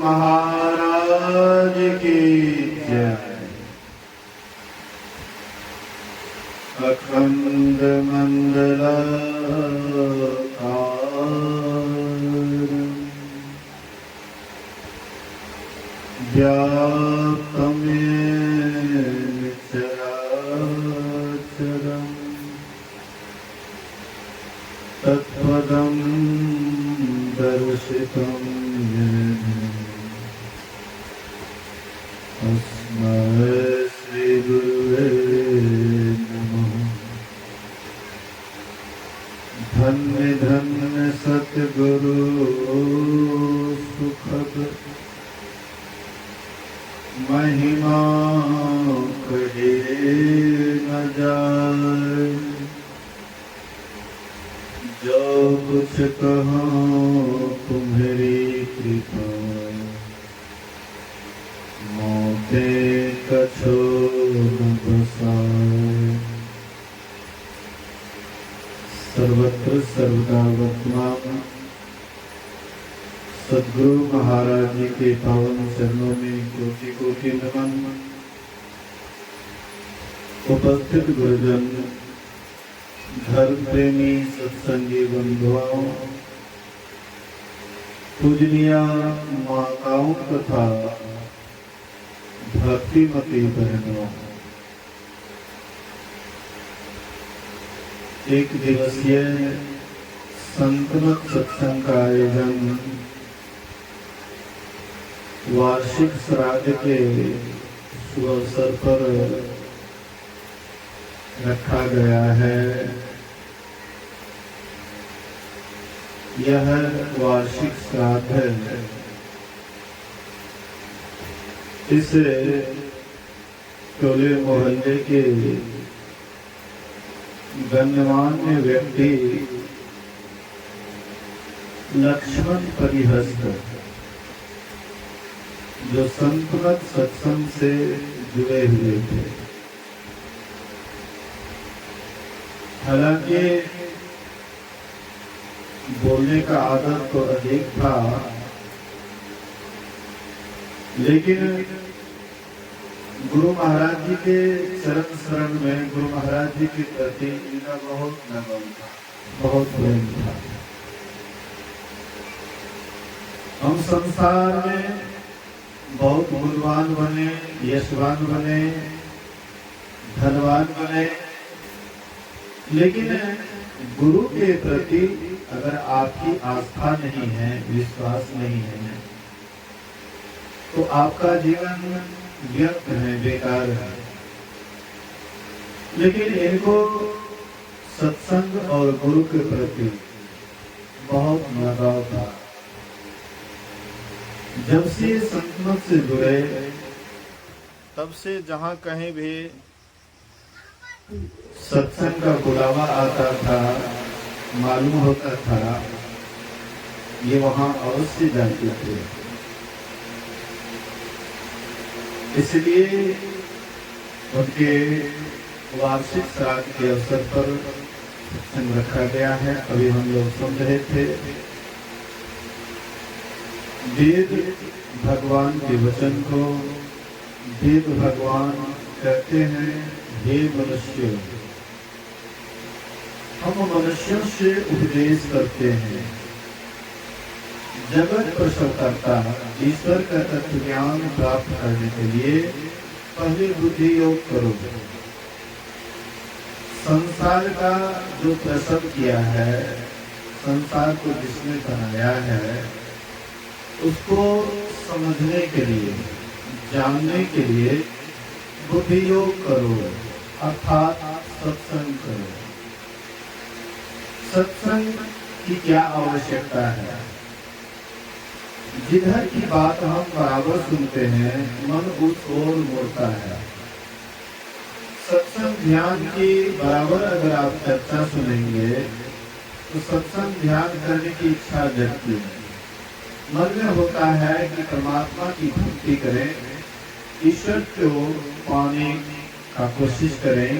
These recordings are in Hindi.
महाराज की जय। अखंड मंडलाकारं व्याप्तमेन चराचरं तत्पदं दर्शितं येन तस्मै श्री गुरुवे नमः। धन्य धन्य सतगुरु सुखद महिमा कहे न जाए। जो कुछ कहो तुम्हारी कृपा मोते कछो न बसाए। सर्वत्र सर्वदा वर्तमान सद्गुरु महाराज जी के पावन चरणों में कोटि कोटि नमन। उपस्थित गुरुजन, धर्म प्रेमी सत्संगी बंधुओं, पूजनीय माताओं तथा भक्तिमती बहनों, एक दिवसीय संतमत सत्संग का आयोजन वार्षिक श्राद्ध के शुभ अवसर पर रखा गया है। यह वार्षिक श्राद्ध है। इस टोले मोहल्ले के गण्यमान्य व्यक्ति लक्ष्मण परिहस्त, जो संतमत सत्संग से जुड़े हुए थे, हालांकि बोलने का आदत तो अधिक था, लेकिन गुरु महाराज जी के चरण शरण में गुरु महाराज जी के प्रति इनका बहुत लगाव था, बहुत प्रेम था। हम संसार में बहुत गुणवान बने, यशवान बने, धनवान बने, लेकिन गुरु के प्रति अगर आपकी आस्था नहीं है, विश्वास नहीं है, तो आपका जीवन व्यर्थ है, बेकार है। लेकिन इनको सत्संग और गुरु के प्रति बहुत लगाव था। जब से संतमत से जुड़े, तब से जहाँ कहीं भी सत्संग का बुलावा आता था, मालूम होता था, ये वहाँ अवश्य जाते थे। इसलिए उनके वार्षिक श्राद्ध के अवसर पर सत्संग रखा गया है। अभी हम लोग सुन रहे थे, वेद भगवान के वचन को वेद भगवान कहते हैं, हे मनुष्य, हम मनुष्यों से उपदेश करते हैं। जगत प्रसवकर्ता ईश्वर का तत्व ज्ञान प्राप्त करने के लिए पहले बुद्धि योग करो। संसार का जो प्रसव किया है, संसार को जिसने बनाया है, उसको समझने के लिए, जानने के लिए बुद्धि योग करो, अर्थात सत्संग करो। सत्संग की क्या आवश्यकता है? जिधर की बात हम बराबर सुनते हैं, मन उस ओर मुड़ता है। सत्संग ध्यान की बराबर अगर आप चर्चा सुनेंगे, तो सत्संग ध्यान करने की इच्छा जगती है। मन में होता है कि परमात्मा की भक्ति करें, ईश्वर को पाने का कोशिश करें।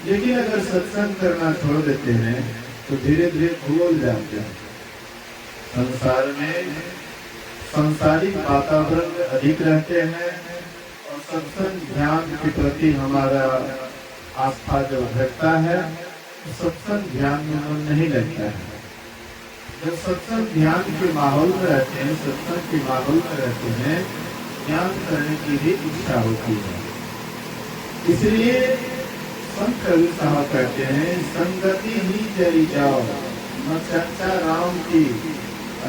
लेकिन अगर सत्संग करना छोड़ देते हैं, तो धीरे धीरे भूल जाते हैं। संसार में सांसारिक वातावरण में अधिक रहते हैं और सत्संग ध्यान के प्रति हमारा आस्था जो घटता है तो सत्संग ध्यान में मन नहीं लगता है। जब सत्संग ध्यान के माहौल में रहते हैं, सत्संग के माहौल में रहते हैं, ध्यान करने की भी इच्छा होती है। इसलिए संत कबीर साहब कहते हैं, संगति ही चली जाओ न चर्चा राम की,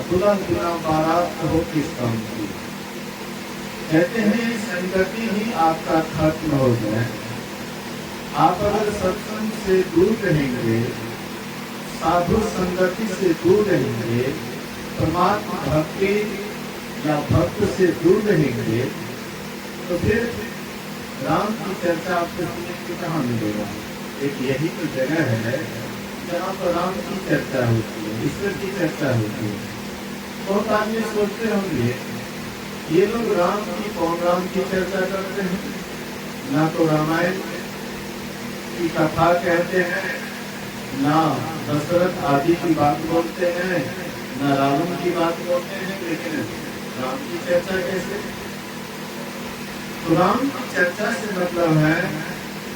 दुल्हा बिना बारात हो किस काम की। कहते हैं संगति ही आपका खत्म हो जाए। आप अगर सत्संग से दूर रहेंगे, साधु संगति से दूर रहेंगे, परमात्मा भक्ति या भक्त से दूर रहेंगे, तो फिर राम की चर्चा आपको सुनने को कहाँ मिलेगा। एक यही तो जगह है जहाँ पर राम की चर्चा होती है, ईश्वर की चर्चा होती है। बहुत आदमी सोचते होंगे ये लोग राम की कौन राम की चर्चा करते हैं, ना तो रामायण की कथा कहते हैं, ना दशरथ आदि की बात बोलते हैं, ना रावण की बात बोलते हैं, लेकिन राम की चर्चा कैसे। तो राम की चर्चा से मतलब है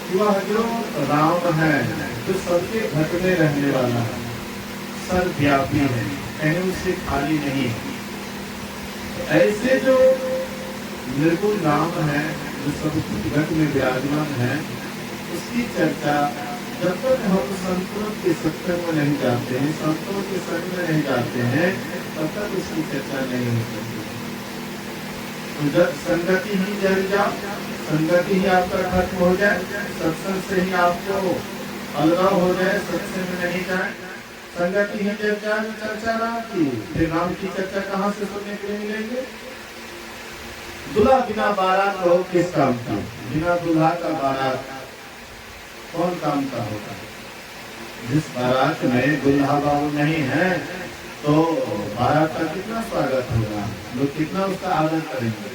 वह जो राम है, जो सबके घर में रहने वाला है, सर्वव्यापी है, कहीं उससे खाली नहीं है। तो ऐसे जो निर्गुण राम है, जो सबके घर में विराजमान है, उसकी चर्चा जब तक हम संतों के सत्संग में नहीं जाते हैं, संतों के संग में नहीं जाते हैं, तब तक उसकी चर्चा नहीं हो सकती। तो जब संगति ही जल जाओ, संगति ही आपका खत्म हो जाए, सत्संग से ही आपको अलगाव हो जाए, सत्संग में नहीं जाए, संगति ही जल जाए, चर्चा राम की, फिर राम की चर्चा कहाँ से सुनने के लिए मिलेंगे। दूल्हा बिना बारात हो किस काम की। बिना दूल्हा का बारात कौन काम का होगा। जिस बारात में दूल्हा बाबू नहीं है तो बारात का कितना स्वागत होगा, लोग कितना उसका आदर करेंगे।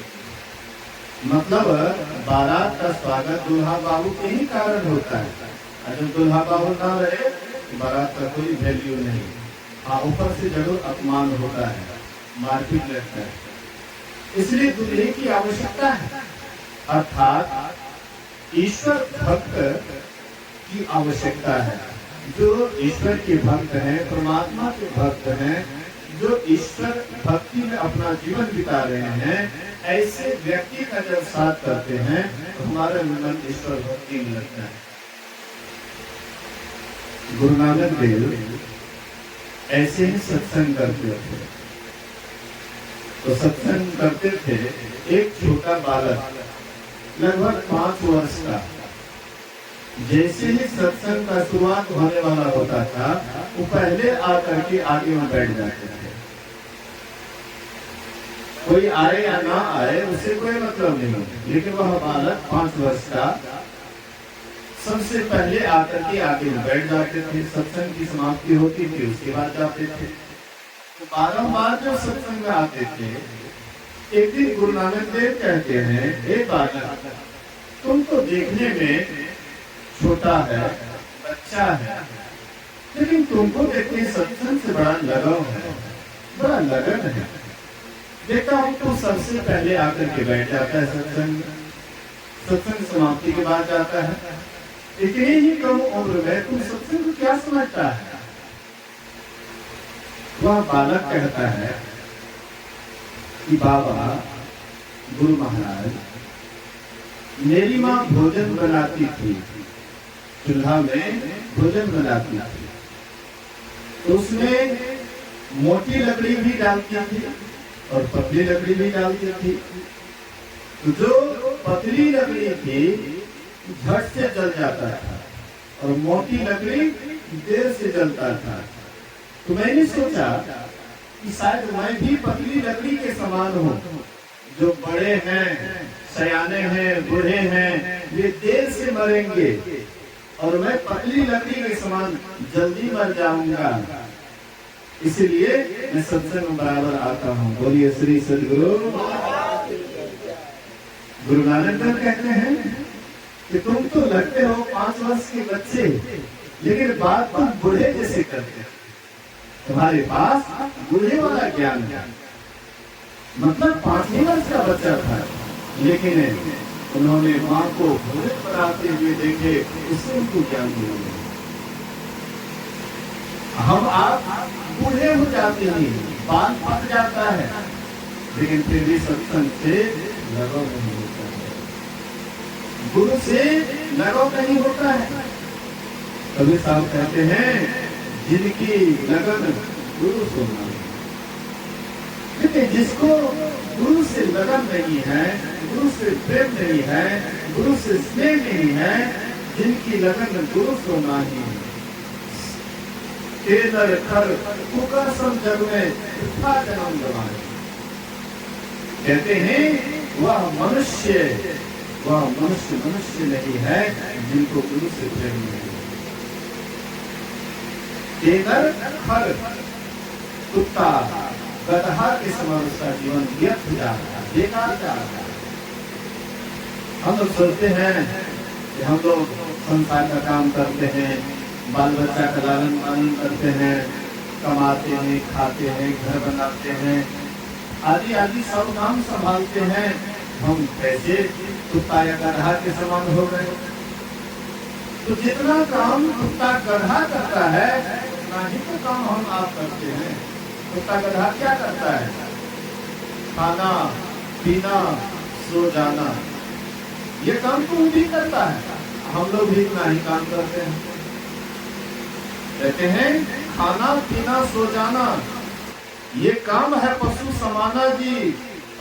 मतलब बारात का स्वागत दूल्हा बाबू के ही कारण होता है। अगर दूल्हा बाबू ना रहे तो बारात का कोई वैल्यू नहीं। हाँ, ऊपर से जरूर अपमान होता है, मारपीट लगता है, इसलिए दूल्हे की आवश्यकता है। अर्थात ईश्वर भक्त की आवश्यकता है। जो ईश्वर के भक्त हैं, परमात्मा के भक्त हैं, जो ईश्वर भक्ति में अपना जीवन बिता रहे हैं, ऐसे व्यक्ति का जब साथ करते हैं तो हमारा मन ईश्वर भक्ति में लगता है। गुरु नानक देव ऐसे ही सत्संग करते थे। तो सत्संग करते थे, एक छोटा बालक लगभग 5 वर्ष का, जैसे ही सत्संग का शुरुआत होने वाला होता था, वो पहले आकर के आगे में बैठ जाते थे। कोई आए या ना आए उससे कोई मतलब नहीं, लेकिन वह बालक 5 वर्ष का सबसे पहले आकर के आगे में बैठ जाते थे। सत्संग की समाप्ति होती थी, उसके बाद जाते थे। तो बारंबार जो सत्संग में आते थे, एक दिन गुरु नानक देव कहते हैं, हे बालक, तुम तो देखने में छोटा है, बच्चा है, लेकिन तुमको देखने सत्संग से बड़ा लगाव है, बड़ा लगन है। देखता हूं तो सबसे पहले आकर के बैठ जाता है, सत्संग समाप्ति के बाद जाता है। इतनी ही कम उम्र में तुम सत्संग को क्या समझता है। वह बालक कहता है कि बाबा, गुरु महाराज, मेरी माँ भोजन बनाती थी, चूल्हा में भोजन बनाती थी, तो उसमें मोटी लकड़ी भी डालती थी और पतली लकड़ी भी डालती थी। तो जो पतली लकड़ी थी झट से जल जाता था और मोटी लकड़ी देर से जलता था। तो मैंने सोचा कि शायद मैं भी पतली लकड़ी के समान हूँ। जो बड़े हैं, सयाने हैं, बूढ़े हैं, ये देर से मरेंगे और मैं पतली लकड़ी के समान जल्दी मर जाऊंगा, इसलिए मैं सत्संग में बराबर आता हूँ। बोलिए श्री सद्गुरु। गुरु नानक देव कहते हैं कि तुम तो लगते हो 5 वर्ष के बच्चे, लेकिन बात तुम बूढ़े जैसे करते हो। तुम्हारे पास बूढ़े वाला ज्ञान है। मतलब 5 वर्ष का बच्चा था, लेकिन उन्होंने माँ को भोजन बनाते हुए देखे, इससे उनको ज्ञान मिल गया। हम आप बूढ़े हो जाते हैं, बाल पक जाता है, लेकिन फिर भी सत्संग से लगाव नहीं होता है, गुरु से लगाव नहीं होता है। कबीर साहब कहते हैं, जिनकी लगन गुरु से नहीं, जिसको गुरु से लगन नहीं है, गुरु से प्रेम नहीं है, गुरु से स्नेह नहीं है, जिनकी लगन गुरु से नहीं, तेनर कर कुकर्षम जग में उठा जन्म गवाए। कहते हैं वह मनुष्य नहीं है जिनको गुरु से प्रेम नहीं है। तेनर खर कुत्ता गदहा के समान उसका जीवन व्यर्थ जा रहा है, बेकार जा रहा है। हम लोग सोचते हैं कि हम लोग संसार का काम करते हैं, बाल बच्चा का लालन पालन करते हैं, कमाते हैं, खाते हैं, घर बनाते हैं, आदि आदि सब काम संभालते हैं। हम कैसे कुत्ता या गदहा के समान हो गए? तो जितना काम कुत्ता गदहा करता है, उतना ही तो काम हम आप करते हैं। कुत्ता गदहा क्या करता है? खाना, पीना, सो जाना, ये काम तो भी करता है, हम लोग भी इतना ही काम करते हैं। कहते हैं खाना, पीना, सो जाना, ये काम है पशु समाना जी,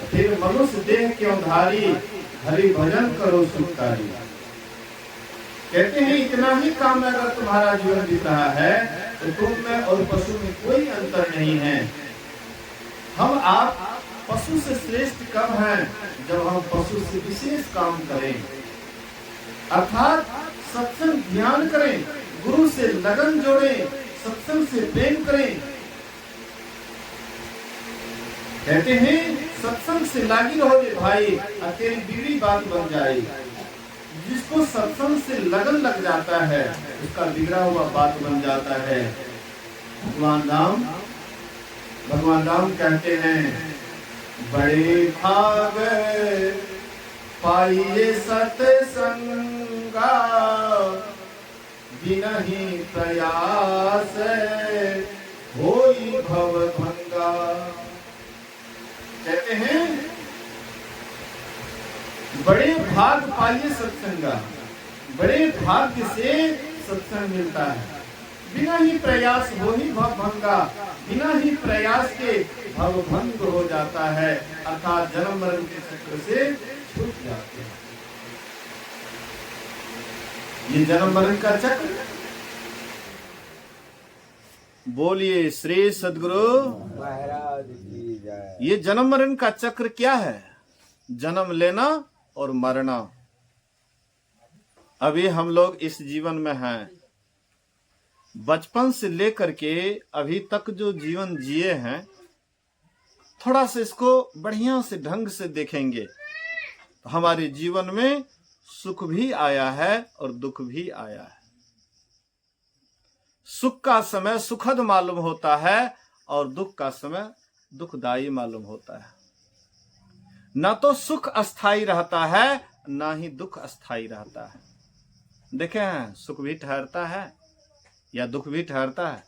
फिर मनुष्य देह क्यों धारी, हरि भजन करो सुखकारी। कहते हैं इतना ही काम अगर तुम्हारा जीवन बीत रहा है तो तुम में और पशु में कोई अंतर नहीं है। हम आप पशु से श्रेष्ठ कब हैं? जब हम पशु से विशेष काम करें, अर्थात सत्संग ध्यान करें, गुरु से लगन जोड़ें, सत्संग से प्रेम करें। कहते हैं सत्संग से लागी रहो जे भाई, और तेरी बिगड़ी बात बन जाए। जिसको सत्संग से लगन लग जाता है, उसका बिगड़ा हुआ बात बन जाता है। भगवान राम कहते हैं, बड़े भाग पाइए सत्संगा, बिनहि प्रयास होई भव भंगा। कहते हैं बड़े भाग पाइए सत्संगा, बड़े भाग्य से सत्संग मिलता है। बिना ही प्रयास हो ही भव भंगा, बिना ही प्रयास के भव भंग हो जाता है, अर्थात जन्म मरण के चक्र से छूट जाते हैं। ये जन्म मरण का चक्र, बोलिए श्री सद्गुरु महाराज की जय। ये जन्म मरण का चक्र क्या है? जन्म लेना और मरना। अभी हम लोग इस जीवन में हैं, बचपन से लेकर के अभी तक जो जीवन जिए हैं, थोड़ा सा इसको बढ़िया से ढंग से देखेंगे तो हमारे जीवन में सुख भी आया है और दुख भी आया है। सुख का समय सुखद मालूम होता है और दुख का समय दुखदायी मालूम होता है। ना तो सुख अस्थाई रहता है, ना ही दुख अस्थाई रहता है। देखे हैं, सुख भी ठहरता है या दुख भी ठहरता है,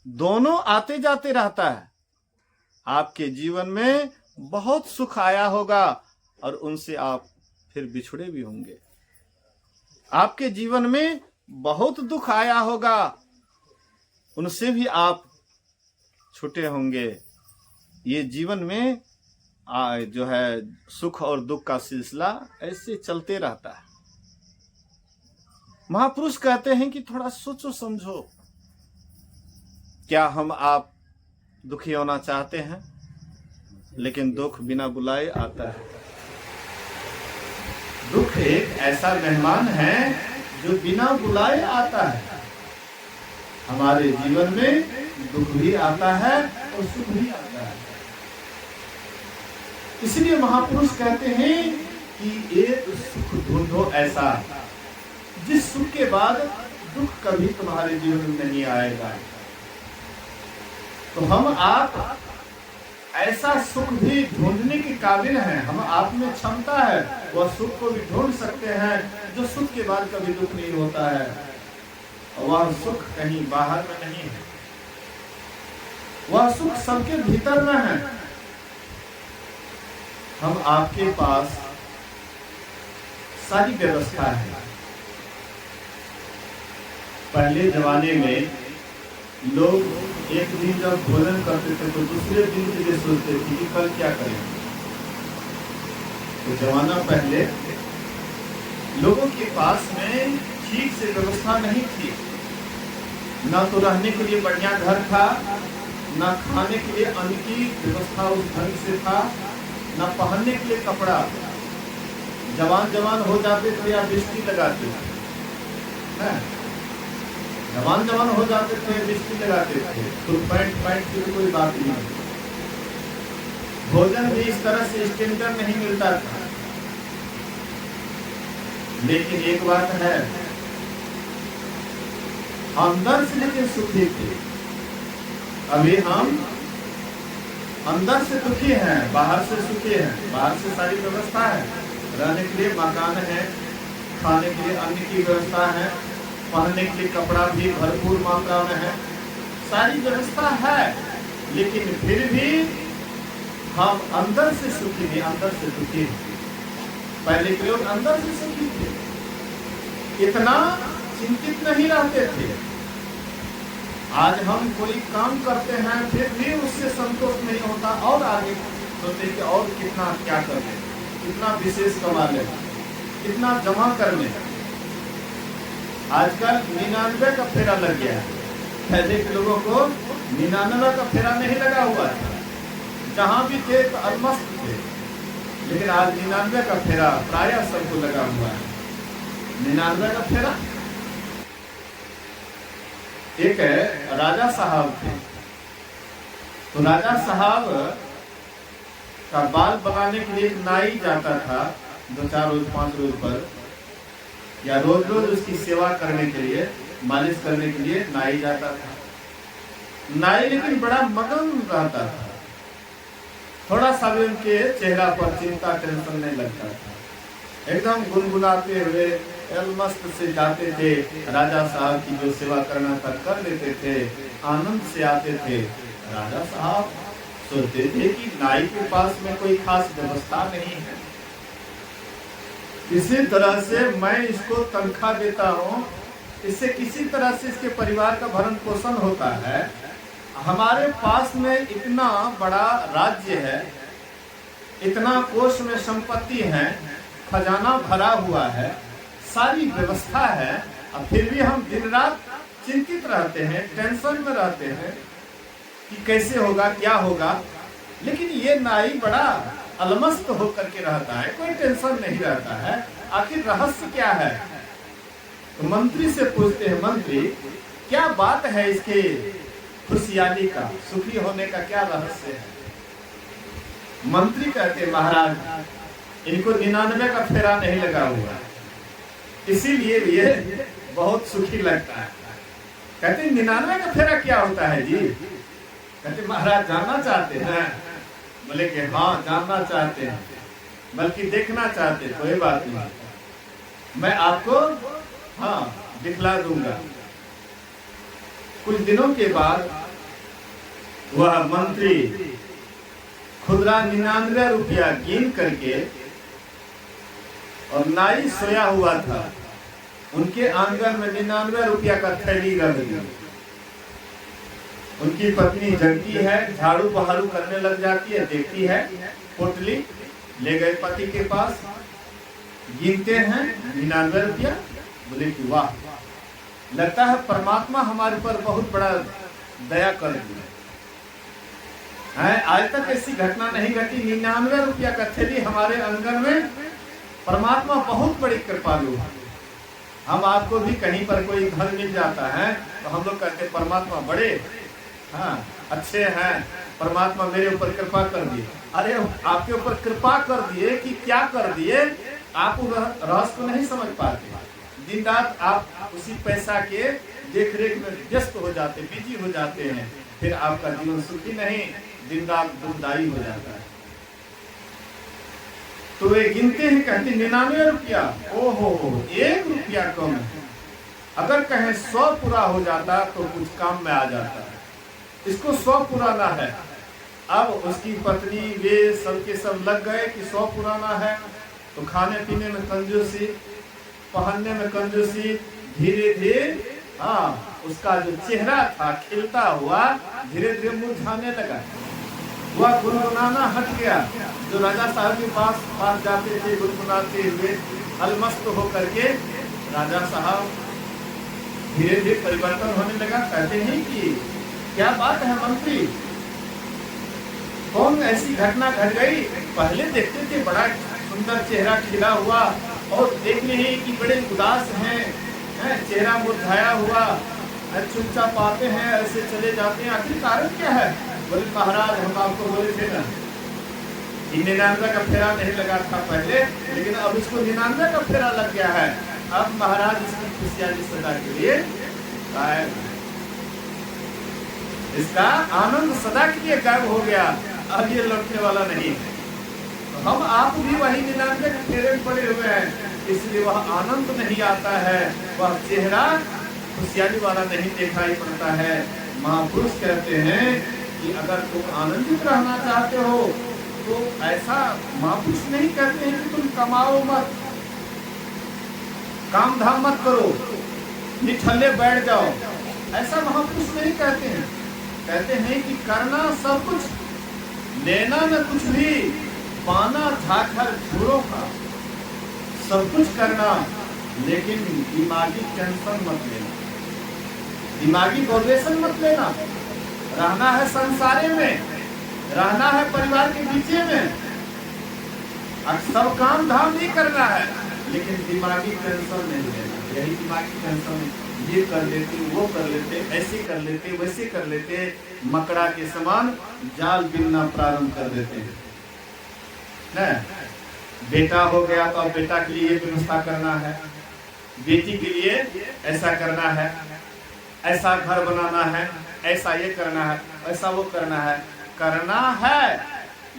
दोनों आते जाते रहता है। आपके जीवन में बहुत सुख आया होगा और उनसे आप फिर बिछड़े भी होंगे। आपके जीवन में बहुत दुख आया होगा, उनसे भी आप छूटे होंगे। ये जीवन में जो है सुख और दुख का सिलसिला ऐसे चलते रहता है। महापुरुष कहते हैं कि थोड़ा सोचो समझो, क्या हम आप दुखी होना चाहते हैं? लेकिन दुख बिना बुलाए आता है। दुख एक ऐसा मेहमान है जो बिना बुलाए आता है। हमारे जीवन में दुख भी आता है और सुख भी आता है। इसलिए महापुरुष कहते हैं कि एक सुख ढूंढो ऐसा, जिस सुख के बाद दुख कभी तुम्हारे जीवन में नहीं आएगा। तो हम आप ऐसा सुख भी ढूंढने के काबिल है, हम आप में क्षमता है, वह सुख को भी ढूंढ सकते हैं जो सुख के बाद कभी दुख नहीं होता है। वह सुख कहीं बाहर में नहीं है, वह सुख सबके भीतर में है। हम आपके पास सारी व्यवस्था है। पहले जमाने में लोग एक दिन जब भोजन करते थे तो दूसरे दिन के लिए सोचते थे कि कल क्या करें। तो जमाना पहले लोगों के पास में ठीक से व्यवस्था नहीं थी, ना तो रहने के लिए बढ़िया घर था, ना खाने के लिए अन्न की व्यवस्था उस ढंग से था, ना पहनने के लिए कपड़ा। जवान जवान हो जाते थे या बिस्ती लगाते थे, जवान हो जाते थे बिस्ती लगाते थे, तो पैंट की कोई बात नहीं। भोजन भी इस तरह से स्टैंडर्ड नहीं मिलता था। लेकिन एक बात है, अंदर से लेकिन सुखी थे। अभी हम अंदर से दुखी हैं, बाहर से सुखी हैं। बाहर से सारी व्यवस्था है, रहने के लिए मकान है, खाने के लिए अन्न की व्यवस्था है, पहनने के लिए कपड़ा भी भरपूर मात्रा में है, सारी व्यवस्था है। लेकिन फिर भी हम अंदर से सुखी नहीं, अंदर से दुखी हैं। पहले के लोग अंदर से सुखी थे, इतना चिंतित नहीं रहते थे। आज हम कोई काम करते हैं फिर भी उससे संतोष नहीं होता, और आगे सोचते कि और कितना क्या कर ले, कितना विशेष कमा ले, कितना जमा कर ले। आजकल 99 का फेरा लग गया है। पहले के लोगों को 99 का फेरा नहीं लगा हुआ था, जहां भी थे तो अलमस्त थे। लेकिन आज 99 का फेरा प्रायः सबको लगा हुआ है। 99 का फेरा। एक राजा साहब थे, तो राजा साहब का बाल बनाने के लिए एक नाई जाता था 2-4 रोज 5 रोज पर, या रोज रोज उसकी सेवा करने के लिए, मालिश करने के लिए नाई जाता था। नाई लेकिन बड़ा मगन रहता था, थोड़ा सा भी उनके चेहरा पर चिंता टेंशन नहीं लगता था। एकदम गुनगुनाते हुए मस्त से जाते थे, राजा साहब की जो सेवा करना था कर लेते थे, आनंद से आते थे। राजा साहब सोचते थे कि नाई के पास में कोई खास व्यवस्था नहीं है, इसी तरह से मैं इसको तनख्वाह देता हूँ, इससे किसी तरह से इसके परिवार का भरण पोषण होता है। हमारे पास में इतना बड़ा राज्य है, इतना कोष में संपत्ति है, खजाना भरा हुआ है, सारी व्यवस्था है, और फिर भी हम दिन रात चिंतित रहते हैं, टेंशन में रहते हैं कि कैसे होगा, क्या होगा। लेकिन ये नाई बड़ा अलमस्त होकर के रहता है, कोई टेंशन नहीं रहता है। आखिर रहस्य क्या है? तो मंत्री से पूछते हैं, मंत्री क्या बात है इसके खुशहाली का, सुखी होने का क्या रहस्य है? मंत्री कहते, महाराज इनको 99 का फेरा नहीं लगा हुआ, इसीलिए ये बहुत सुखी लगता है। कहते 99 का फेरा क्या होता है जी? कहते महाराज जानना चाहते हैं? बोले कि हाँ जानना चाहते हैं, बल्कि देखना चाहते। कोई बात नहीं, मैं आपको हाँ दिखला दूंगा। कुछ दिनों के बाद वह मंत्री खुदरा 99 रुपया गिन करके, और नाई सोया हुआ था, उनके आंगन में 99 रुपया का थैली रख दी। उनकी पत्नी जगती है, झाड़ू बहारू करने लग जाती है, देखती है पोटली, ले गए पति के पास, गिनते हैं 99 रुपया। बोले कि वाह, लगता है परमात्मा हमारे पर बहुत बड़ा दया कर दिया है। आज तक ऐसी घटना नहीं घटी, 99 रुपया का थैली हमारे आंगन में, परमात्मा बहुत बड़ी कृपालु है। हम आपको भी कहीं पर कोई घर मिल जाता है तो हम लोग कहते हैं परमात्मा बड़े अच्छे हैं, परमात्मा मेरे ऊपर कृपा कर दिए। अरे आपके ऊपर कृपा कर दिए कि क्या कर दिए, आप रहस्य को नहीं समझ पाते। दिन रात आप उसी पैसा के देख रेख में व्यस्त हो जाते, बिजी हो जाते हैं, फिर आपका जीवन सुखी नहीं, दिन रात दुखदाई हो जाता है। तो वे गिनते हैं, कहते 99 रुपया, ओहो 1 रुपया कम है। अगर कहें 100 पूरा हो जाता तो कुछ काम में आ जाता है, इसको 100 पुराना है। अब उसकी पत्नी वे सबके सब लग गए कि 100 पुराना है, तो खाने पीने में कंजूसी, पहनने में कंजूसी, धीरे धीरे उसका जो चेहरा था खिलता हुआ धीरे धीरे मुरझाने लगा। वह गुनगुनाना हट गया। जो राजा साहब के पास जाते थे गुनगुनाते हुए अलमस्त होकर के, राजा साहब धीरे धीरे परिवर्तन होने लगा। कहते हैं कि क्या बात है मंत्री, कौन ऐसी घटना घट गई? पहले देखते थे बड़ा सुंदर चेहरा खिला हुआ, और देख रहे हैं कि बड़े उदास हैं, चेहरा मुरझाया हुआ, चुपचाप आते हैं, ऐसे चले जाते हैं, आखिर कारण क्या है? बोले महाराज हम आपको बोले थे ना, 99 का फेरा नहीं लगा था पहले, लेकिन अब इसको 99 का फेरा लग गया है। अब महाराज इसकी खुशियाली सदा के लिए गायब, इसका आनंद सदा के लिए गायब हो गया, अब ये लौटने वाला नहीं है। तो हम आप भी वही 99 के फेरे में पड़े हुए हैं, इसलिए वह आनंद नहीं आता है, वह चेहरा खुशियाली वाला नहीं दिखाई पड़ता है। महापुरुष कहते हैं कि अगर तुम आनंदित रहना चाहते हो तो ऐसा, महापुरुष नहीं कहते हैं कि तुम कमाओ मत, काम धाम मत करो, निठल्ले बैठ जाओ, ऐसा महापुरुष नहीं कहते हैं। कहते हैं कि करना सब कुछ, लेना न कुछ भी, पाना झाखर झूलों का, सब कुछ करना, लेकिन दिमागी टेंशन मत लेना, दिमागी बोधेशन मत लेना। रहना है संसारे में, रहना है परिवार के बीच में, सब काम धाम नहीं करना है, लेकिन दिमागी टेंशन नहीं लेना। यही दिमागी टेंशन, ये कर लेते, वो कर लेते, ऐसे कर लेते, वैसे कर लेते, मकड़ा के समान जाल बिनना प्रारंभ कर देते हैं। बेटा हो गया तो अब बेटा के लिए व्यवस्था करना है, बेटी के लिए ऐसा करना है, ऐसा घर बनाना है, ऐसा ये करना है, ऐसा वो करना है,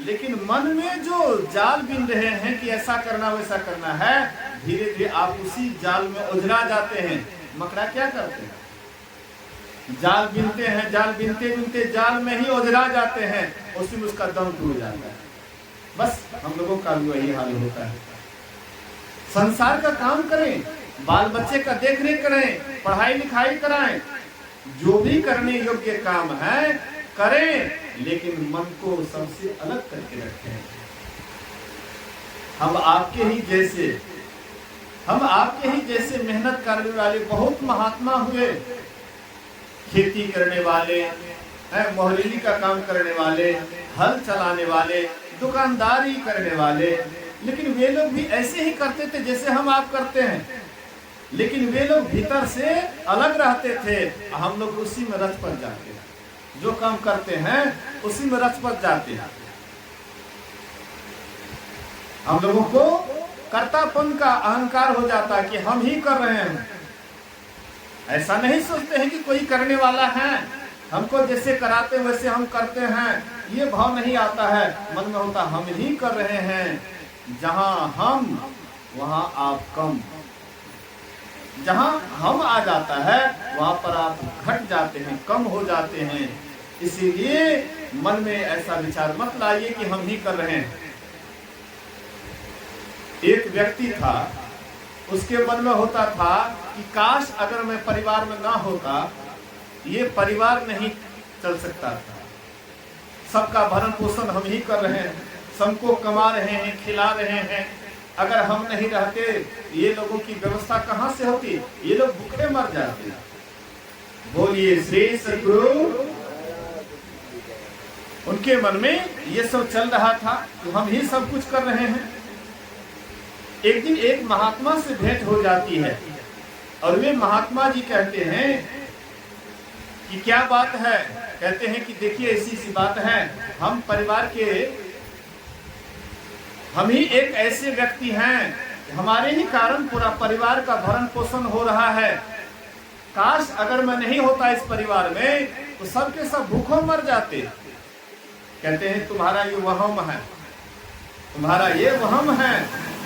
लेकिन मन में जो जाल बिन रहे हैं कि ऐसा करना वैसा करना है, धीरे धीरे आप उसी जाल में उलझा जाते हैं। मकड़ा क्या करते हैं? जाल बिनते हैं, जाल बिनते बिनते जाल में ही उलझा जाते हैं, उसी में उसका दम टूट जाता है। बस हम लोगों का भी वही हाल होता है। संसार का काम करें, बाल बच्चे का देख रेख करें, पढ़ाई लिखाई कराएं, जो भी करने योग्य काम है करें, लेकिन मन को सबसे अलग करके रखें। हम आपके ही जैसे मेहनत करने वाले बहुत महात्मा हुए, खेती करने वाले, मोहरेली का काम करने वाले, हल चलाने वाले, दुकानदारी करने वाले, लेकिन वे लोग भी ऐसे ही करते थे जैसे हम आप करते हैं, लेकिन वे लोग भीतर से अलग रहते थे। हम लोग उसी में रच पच जाते हैं, जो काम करते हैं उसी में रच पच जाते हैं। हम लोगों को कर्तापन का अहंकार हो जाता है कि हम ही कर रहे हैं, ऐसा नहीं सोचते हैं कि कोई करने वाला है, हमको जैसे कराते वैसे हम करते हैं, ये भाव नहीं आता है। मन में होता हम ही कर रहे हैं, जहां हम वहां आप कम, जहां हम आ जाता है वहां पर आप घट जाते हैं, कम हो जाते हैं। इसीलिए मन में ऐसा विचार मत लाइए कि हम ही कर रहे हैं। एक व्यक्ति था, उसके मन में होता था कि काश अगर मैं परिवार में ना होता, ये परिवार नहीं चल सकता था। सबका भरण पोषण हम ही कर रहे हैं, सबको कमा रहे हैं, खिला रहे हैं। अगर हम नहीं रहते, ये लोगों की व्यवस्था कहां से होती? ये लोग भूखे मर जाते। बोलिए श्री सद्गुरु। उनके मन में ये सब चल रहा था कि हम ही सब कुछ कर रहे हैं। एक दिन एक महात्मा से भेंट हो जाती है, और वे महात्मा जी कहते हैं कि क्या बात है? कहते हैं कि देखिए ऐसी सी बात है, हम परिवार के, हम ही एक ऐसे व्यक्ति हैं, हमारे ही कारण पूरा परिवार का भरण पोषण हो रहा है। काश अगर मैं नहीं होता इस परिवार में तो सबके सब भूखों मर जाते। कहते हैं तुम्हारा ये वहम है, तुम्हारा ये वहम है।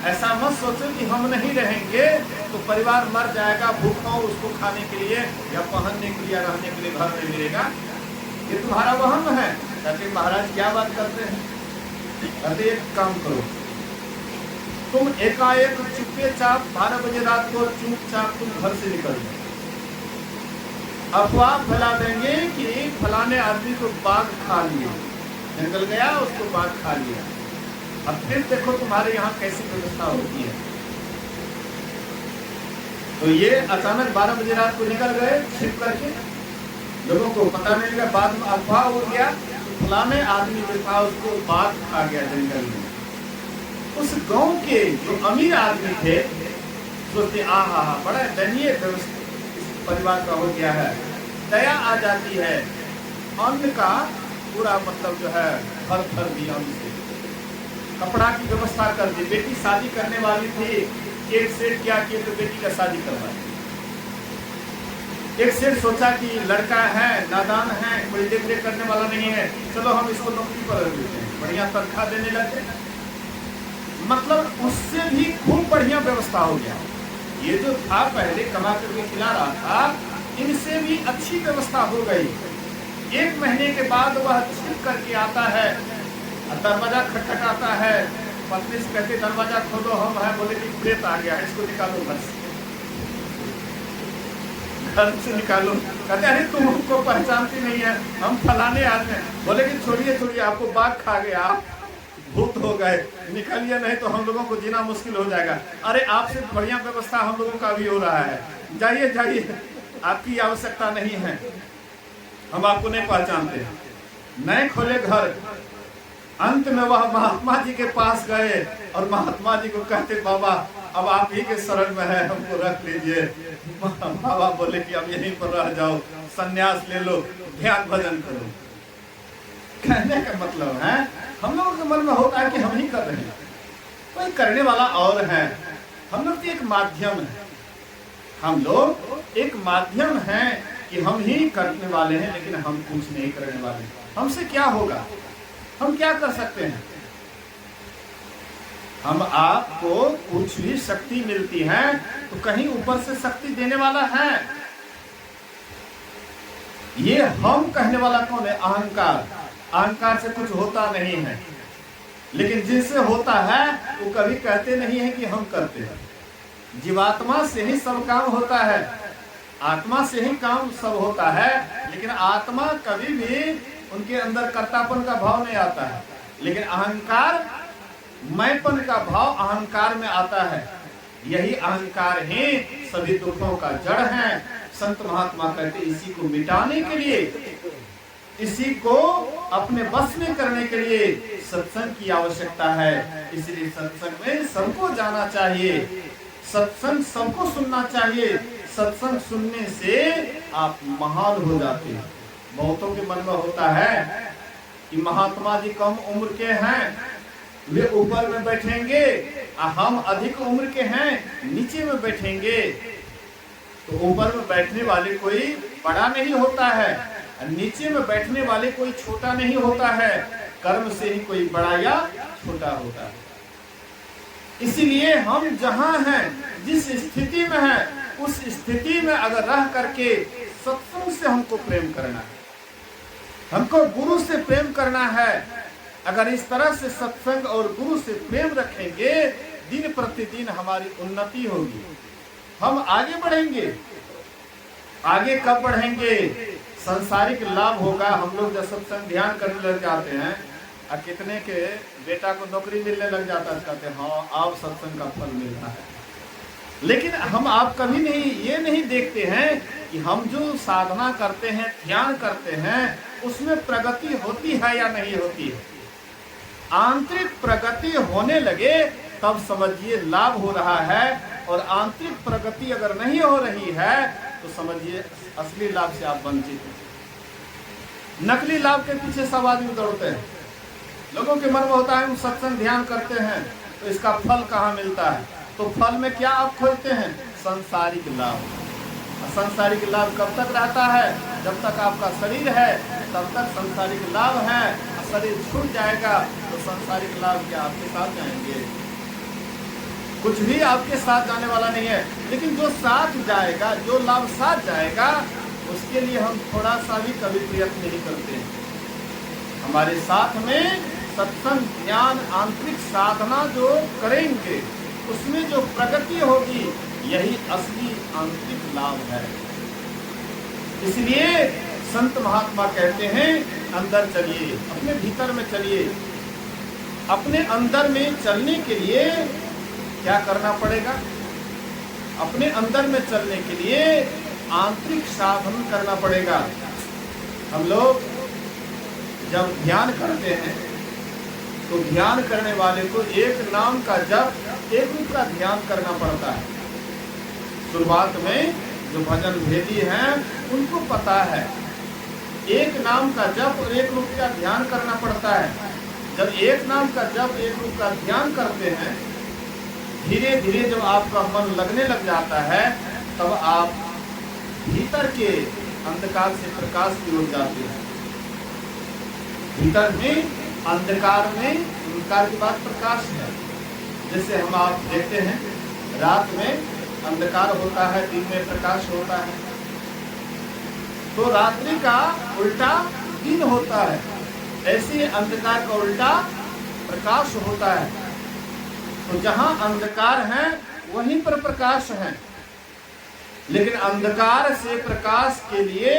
ऐसा मत सोचो कि हम नहीं रहेंगे तो परिवार मर जाएगा, भूखा उसको खाने के लिए या पहनने के लिए या रहने के लिए घर नहीं मिलेगा, ये तुम्हारा वहम है। कहते महाराज क्या बात करते हैं? कहते एक काम करो, तुम एकाएक चुपके चाप 12 बजे रात को चुपचाप तुम घर से निकल जाओ, अफवाह फैला देंगे कि फलाने आदमी को बाघ खा लिया, जंगल गया उसको बाघ खा लिया। अब फिर देखो तुम्हारे यहाँ कैसी व्यवस्था होती है। तो ये अचानक 12 बजे रात को निकल गए छिप करके, लोगों को पता नहीं लगा, बाद में अफवाह हो गया फलाने आदमी जो था उसको बाघ खा गया जंगल में। उस गांव के जो अमीर आदमी थे सोचते आहा बड़ा दयनीय परिवार का हो गया है, दया आ जाती है, अन्न का पूरा मतलब जो है भर दिया उनसे, कपड़ा की व्यवस्था कर दी। बेटी शादी करने वाली थी, एक सेठ क्या किए तो बेटी का शादी करवाई। एक सेठ सोचा कि लड़का है, नादान है, कोई देख रेख करने वाला नहीं है, चलो हम इसको नौकरी पर रख देते हैं, बढ़िया तनख्वाह देने लगे। मतलब उससे भी खूब बढ़िया व्यवस्था हो गया। ये जो था पहले कमा करके खिला रहा था, इनसे भी अच्छी व्यवस्था हो गई। 1 महीने के बाद वह छिप करके आता है, दरवाजा खटखटाता है, पत्नी से कहते दरवाजा खोलो, हम है, बोले कि प्रेत आ गया है, इसको निकालो घर से निकालो। कहते अरे तुम हमको पहचानती नहीं है, हम फलाने आदमी। बोले कि छोड़िए आपको बाघ खा गया, भूत हो गए, निकलिए नहीं तो हम लोगों को जीना मुश्किल हो जाएगा। अरे आपसे बढ़िया व्यवस्था हम लोगों का भी हो रहा है, जाइए, आपकी आवश्यकता नहीं है, हम आपको नहीं पहचानते। नए खोले घर। अंत में वह महात्मा जी के पास गए और महात्मा जी को कहते बाबा अब आप ही के शरण में है, हमको रख लीजिए। बाबा बोले कि अब यहीं पर रह जाओ, संन्यास ले लो, ध्यान भजन करो। कहने का मतलब है हम लोगों के मन में होता है कि हम ही कर रहे हैं, कोई करने वाला और है। हम लोग तो एक माध्यम है, हम लोग एक माध्यम है कि हम ही करने वाले हैं, लेकिन हम कुछ नहीं करने वाले। हमसे क्या होगा, हम क्या कर सकते हैं? हम आपको कुछ भी शक्ति मिलती है तो कहीं ऊपर से शक्ति देने वाला है। ये हम कहने वाला कौन है? अहंकार। अहंकार से कुछ होता नहीं है, लेकिन जिनसे होता है वो कभी कहते नहीं है कि हम करते हैं। जीवात्मा से ही सब काम होता है, आत्मा से ही काम सब होता है, लेकिन आत्मा कभी भी उनके अंदर कर्तापन का भाव नहीं आता है, लेकिन अहंकार मैंपन का भाव अहंकार में आता है। यही अहंकार ही सभी दुखों का जड़ है। संत महात्मा कहते इसी को मिटाने के लिए, इसी को अपने बस में करने के लिए सत्संग की आवश्यकता है। इसलिए सत्संग में सबको जाना चाहिए, सत्संग सबको सुनना चाहिए। सत्संग सुनने से आप महान हो जाते हैं। बहुतों के मन में होता है कि महात्मा जी कम उम्र के हैं, वे ऊपर में बैठेंगे, हम अधिक उम्र के हैं नीचे में बैठेंगे। तो ऊपर में बैठने वाले कोई बड़ा नहीं होता है, नीचे में बैठने वाले कोई छोटा नहीं होता है। कर्म से ही कोई बड़ा या छोटा होता है। इसीलिए हम जहां हैं, जिस स्थिति में हैं, उस स्थिति में अगर रह करके सत्संग से हमको प्रेम करना है, हमको गुरु से प्रेम करना है। अगर इस तरह से सत्संग और गुरु से प्रेम रखेंगे, दिन प्रतिदिन हमारी उन्नति होगी, हम आगे बढ़ेंगे। आगे कब बढ़ेंगे? संसारिक लाभ होगा। हम लोग जब सत्संग ध्यान करने लग जाते हैं और कितने के बेटा को नौकरी मिलने लग जाता है, कहते हैं हाँ आप सत्संग का फल मिल रहा है। लेकिन हम आप कभी नहीं ये नहीं देखते हैं कि हम जो साधना करते हैं, ध्यान करते हैं, उसमें प्रगति होती है या नहीं होती है। आंतरिक प्रगति होने लगे तब समझिए लाभ हो रहा है, और आंतरिक प्रगति अगर नहीं हो रही है तो समझिए असली लाभ से आप वंचित हैं। नकली लाभ के पीछे सब आदमी दौड़ते हैं। लोगों के मन में होता है हम सत्संग ध्यान करते हैं तो इसका फल कहाँ मिलता है? तो फल में क्या आप खोजते हैं? सांसारिक लाभ। सांसारिक लाभ कब तक रहता है? जब तक आपका शरीर है तब तक सांसारिक लाभ है। शरीर छूट जाएगा तो सांसारिक लाभ क्या आपके साथ जाएंगे? कुछ भी आपके साथ जाने वाला नहीं है। लेकिन जो साथ जाएगा, जो लाभ साथ जाएगा, उसके लिए हम थोड़ा सा भी कभी प्रयत्न नहीं करते। हमारे साथ में सत्संग, ज्ञान, आंतरिक साधना जो करेंगे उसमें जो प्रगति होगी, यही असली आंतरिक लाभ है। इसलिए संत महात्मा कहते हैं अंदर चलिए, अपने भीतर में चलिए। अपने अंदर में चलने के लिए क्या करना पड़ेगा? अपने अंदर में चलने के लिए आंतरिक साधन करना पड़ेगा। हम लोग जब ध्यान करते हैं तो ध्यान करने वाले को एक नाम का जप, एक रूप का ध्यान करना पड़ता है। शुरुआत में जो भजन भेदी हैं उनको पता है एक नाम का जप और एक रूप का ध्यान करना पड़ता है। जब एक नाम का जप, एक रूप का ध्यान करते हैं, धीरे धीरे जब आपका मन लगने लग जाता है, तब आप भीतर के अंधकार से प्रकाश की ओर जाते हैं। भीतर में अंधकार में, अंधकार के बाद प्रकाश है। जैसे हम आप देखते हैं रात में अंधकार होता है, दिन में प्रकाश होता है, तो रात्रि का उल्टा दिन होता है। ऐसे अंधकार का उल्टा प्रकाश होता है। तो जहां अंधकार है वहीं पर प्रकाश है। लेकिन अंधकार से प्रकाश के लिए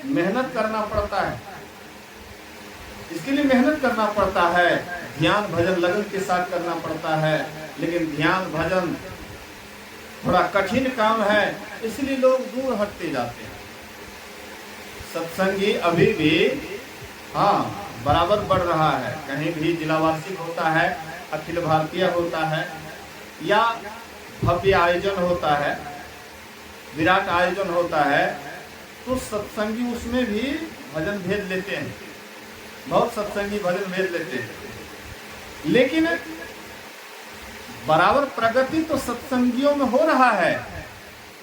मेहनत करना पड़ता है। इसके लिए मेहनत करना पड़ता है, ध्यान भजन लगन के साथ करना पड़ता है। लेकिन ध्यान भजन थोड़ा कठिन काम है, इसलिए लोग दूर हटते जाते हैं। सत्संगी अभी भी बराबर बढ़ रहा है। कहीं भी जिला वार्षिक होता है, अखिल भारतीय होता है, या भव्य आयोजन होता है, विराट आयोजन होता है, तो सत्संगी उसमें भी भजन भेज लेते हैं। बहुत सत्संगी भजन भेज लेते हैं। लेकिन बराबर प्रगति तो सत्संगियों में हो रहा है,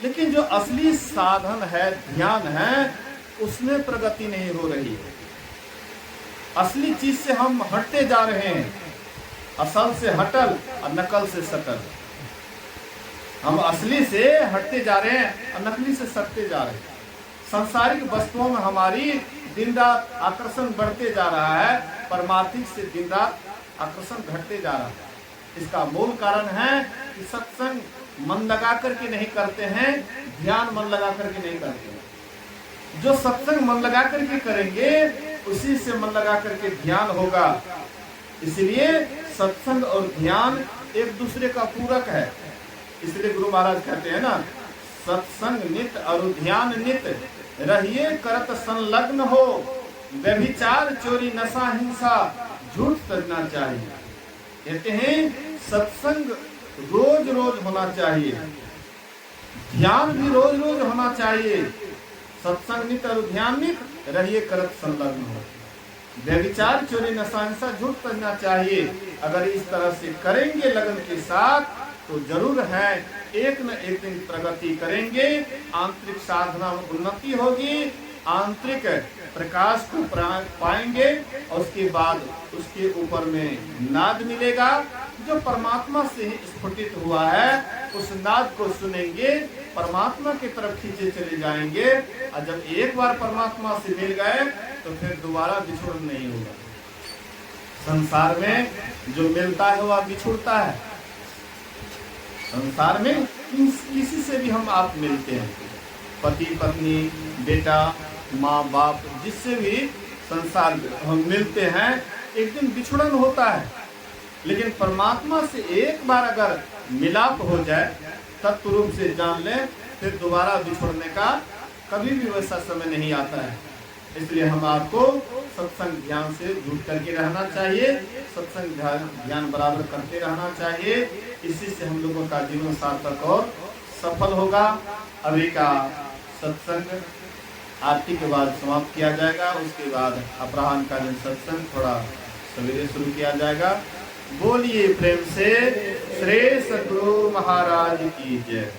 लेकिन जो असली साधन है, ध्यान है, उसमें प्रगति नहीं हो रही। असली चीज से हम हटते जा रहे हैं। असल से हटल और नकल से सटल। हम असली से हटते जा रहे हैं और नकली से सटते जा रहे हैं। सांसारिक वस्तुओं में हमारी दिन रात आकर्षण बढ़ते जा रहा है, परमार्थिक से दिन रात आकर्षण घटते जा रहा है। इसका मूल कारण है कि सत्संग मन लगा करके नहीं करते हैं, ध्यान मन लगा करके नहीं करते हैं। जो सत्संग मन लगा करके करेंगे उसी से मन लगा करके ध्यान होगा। इसलिए सत्संग और ध्यान एक दूसरे का पूरक है। इसलिए गुरु महाराज कहते हैं ना, सत्संग नित और ध्यान नित, रहिए करत संलग्न हो, व्यभिचार चोरी नशा हिंसा झूठ तजना चाहिए। कहते हैं सत्संग रोज रोज होना चाहिए, ध्यान भी रोज रोज होना चाहिए। सत्संग नित और ध्यान नित, रहिए करत संलग्न हो, व्यभिचार चोरी नशा हिंसा झूठ तजना चाहिए। अगर इस तरह से करेंगे लगन के साथ तो जरूर है एक न एक दिन प्रगति करेंगे, आंतरिक साधना में उन्नति होगी, आंतरिक प्रकाश को पाएंगे और उसके बाद उसके ऊपर में नाद मिलेगा जो परमात्मा से स्फुटित हुआ है। उस नाद को सुनेंगे, परमात्मा की तरफ खींचे चले जाएंगे। और जब एक बार परमात्मा से मिल गए तो फिर दोबारा बिछुड़ नहीं होगा। संसार में जो मिलता है वह बिछुड़ता है। संसार में किसी से भी हम आप मिलते हैं, पति पत्नी, बेटा, माँ बाप, जिससे भी संसार हम मिलते हैं, एक दिन बिछुड़न होता है। लेकिन परमात्मा से एक बार अगर मिलाप हो जाए, तत्व रूप से जान ले, फिर दोबारा बिछुड़ने का कभी भी वैसा समय नहीं आता है। इसलिए हम आपको सत्संग ध्यान से जुड़ करके रहना चाहिए, सत्संग ध्यान बराबर करते रहना चाहिए। इसी से हम लोगों का जीवन सार्थक और सफल होगा। अभी का सत्संग आरती के बाद समाप्त किया जाएगा, उसके बाद अपराह्न का सत्संग थोड़ा सवेरे शुरू किया जाएगा। बोलिए प्रेम से श्री सद्गुरु महाराज की जय।